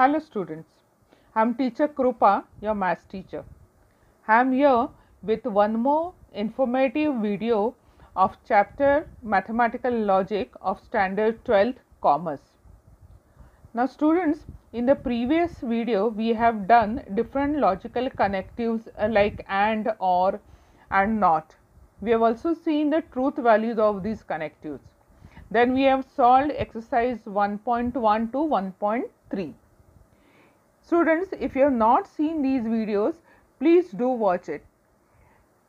Hello students, I am teacher Krupa, your maths teacher. I am here with one more informative video of chapter Mathematical Logic of Standard 12th Commerce. Now students, in the previous video we have done different logical connectives like and, or and not. We have also seen the truth values of these connectives. Then we have solved exercise 1.1 to 1.3. Students, if you have not seen these videos, please do watch it.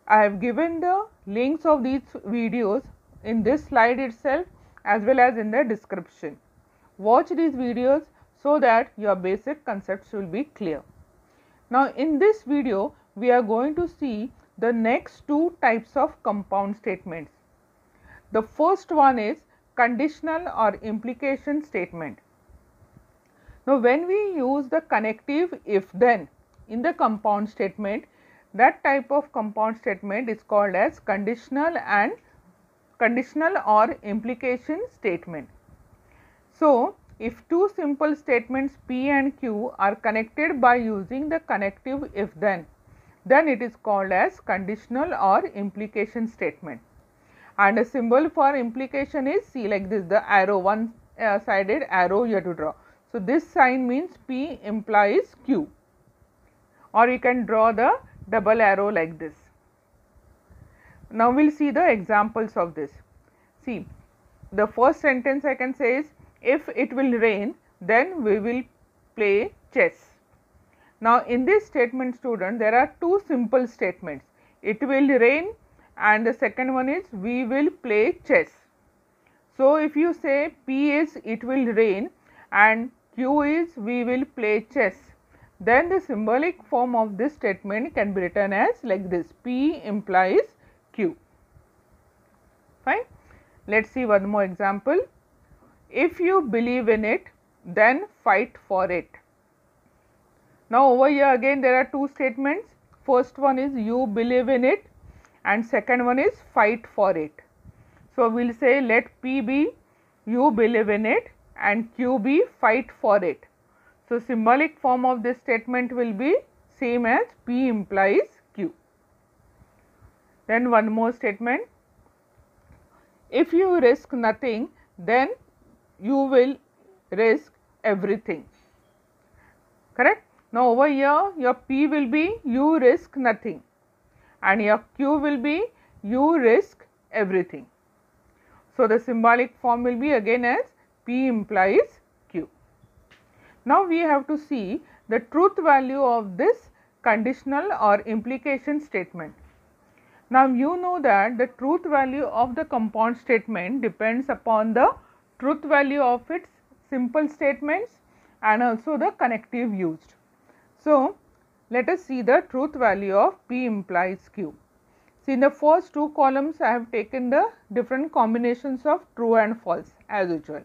I have given the links of these videos in this slide itself as well as in the description. Watch these videos so that your basic concepts will be clear. Now, in this video, we are going to see the next two types of compound statements. The first one is conditional or implication statement. Now, when we use the connective if then in the compound statement, that type of compound statement is called as conditional or implication statement. So, if two simple statements P and Q are connected by using the connective if then it is called as conditional or implication statement. And a symbol for implication is, see, like this, the arrow, one sided arrow you have to draw. So, this sign means P implies Q, or you can draw the double arrow like this. Now, we will see the examples of this. See, the first sentence I can say is, if it will rain, then we will play chess. Now, in this statement student, there are two simple statements, it will rain and the second one is we will play chess. So, if you say P is it will rain and Q is we will play chess, then the symbolic form of this statement can be written as like this, P implies Q. Fine. Let us see one more example. If you believe in it, then fight for it. Now, over here again there are two statements. First one is you believe in it and second one is fight for it. So, we will say let P be you believe in it and Q be fight for it. So, symbolic form of this statement will be same as P implies Q. Then one more statement, if you risk nothing, then you will risk everything. Correct? Now, over here your P will be you risk nothing and your Q will be you risk everything. So, the symbolic form will be again as P implies Q. Now, we have to see the truth value of this conditional or implication statement. Now, you know that the truth value of the compound statement depends upon the truth value of its simple statements and also the connective used. So, let us see the truth value of P implies Q. See, in the first two columns I have taken the different combinations of true and false as usual.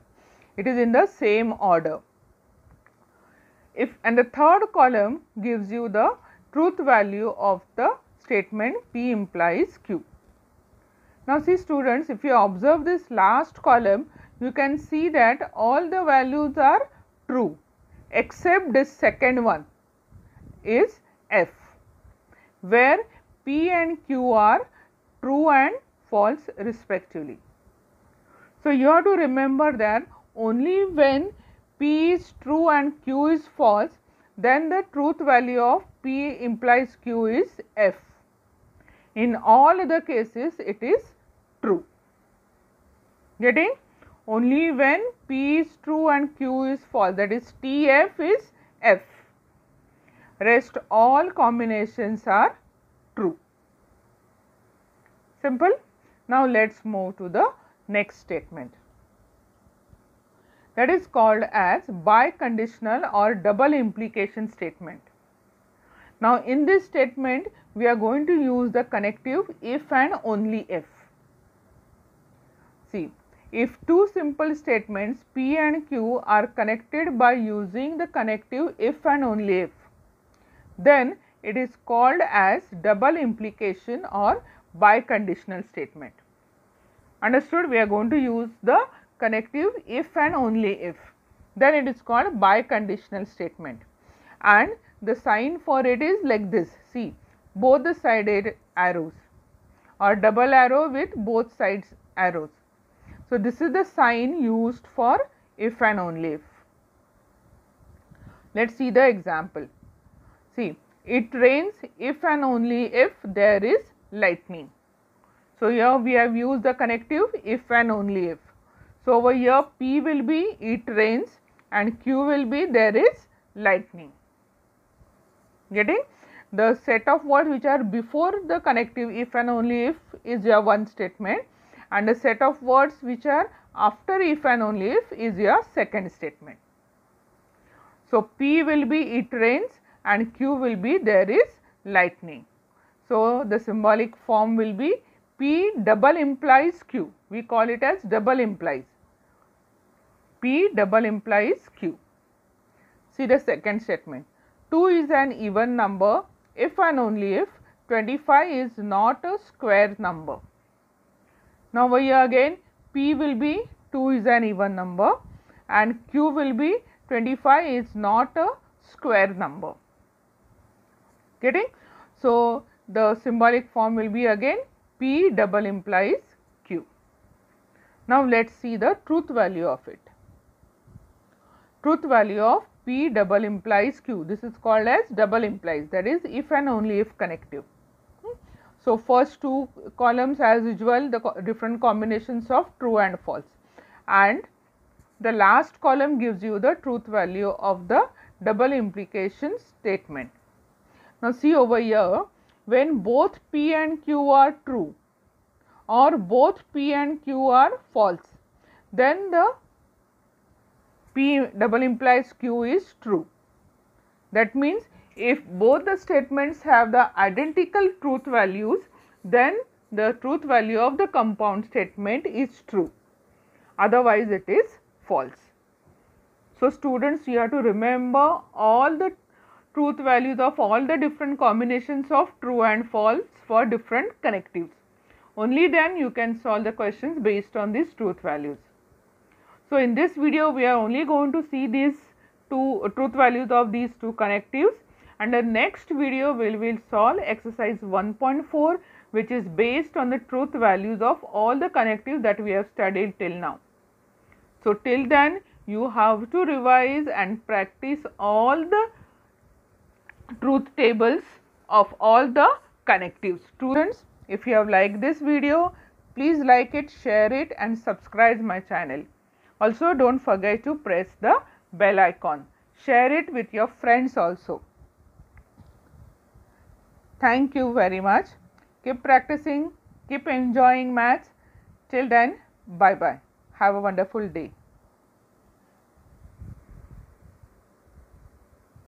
It is in the same order. And the third column gives you the truth value of the statement P implies Q. Now, see students, if you observe this last column, you can see that all the values are true except this second one is F, where P and Q are true and false respectively. So, you have to remember that only when P is true and Q is false, then the truth value of P implies Q is F. In all other cases, it is true. Getting? Only when P is true and Q is false, that is TF is F. Rest all combinations are true. Simple. Now, let us move to the next statement, that is called as biconditional or double implication statement. Now, in this statement we are going to use the connective if and only if. See, if two simple statements P and Q are connected by using the connective if and only if, then it is called as double implication or biconditional statement. Understood? We are going to use the connective if and only if. then it is called biconditional statement. And the sign for it is like this, see, both the sided arrows or double arrow with both sides arrows. So, this is the sign used for if and only if. Let us see the example. See, it rains if and only if there is lightning. So, here we have used the connective if and only if. So, over here P will be it rains and Q will be there is lightning. Getting? The set of words which are before the connective if and only if is your one statement, and the set of words which are after if and only if is your second statement. So, P will be it rains and Q will be there is lightning. So, the symbolic form will be P double implies Q. We call it as double implies. P double implies Q. See the second statement. 2 is an even number if and only if 25 is not a square number. Now, over here again P will be 2 is an even number and Q will be 25 is not a square number. Getting? So, the symbolic form will be again P double implies Q. Now, let us see the truth value of it. Truth value of P double implies Q. This is called as double implies, that is if and only if connective. So, first two columns as usual the different combinations of true and false, and the last column gives you the truth value of the double implication statement. Now, see over here, when both P and Q are true or both P and Q are false, then the P double implies Q is true. That means, if both the statements have the identical truth values, then the truth value of the compound statement is true, otherwise it is false. So, students, you have to remember all the truth values of all the different combinations of true and false for different connectives. Only then you can solve the questions based on these truth values. So, in this video we are only going to see these two truth values of these two connectives, and the next video we will solve exercise 1.4, which is based on the truth values of all the connectives that we have studied till now. So, till then you have to revise and practice all the truth tables of all the connectives. Students, if you have liked this video, please like it, share it and subscribe my channel. Also, don't forget to press the bell icon. Share it with your friends also. Thank you very much. Keep practicing, keep enjoying maths. Till then, bye bye. Have a wonderful day.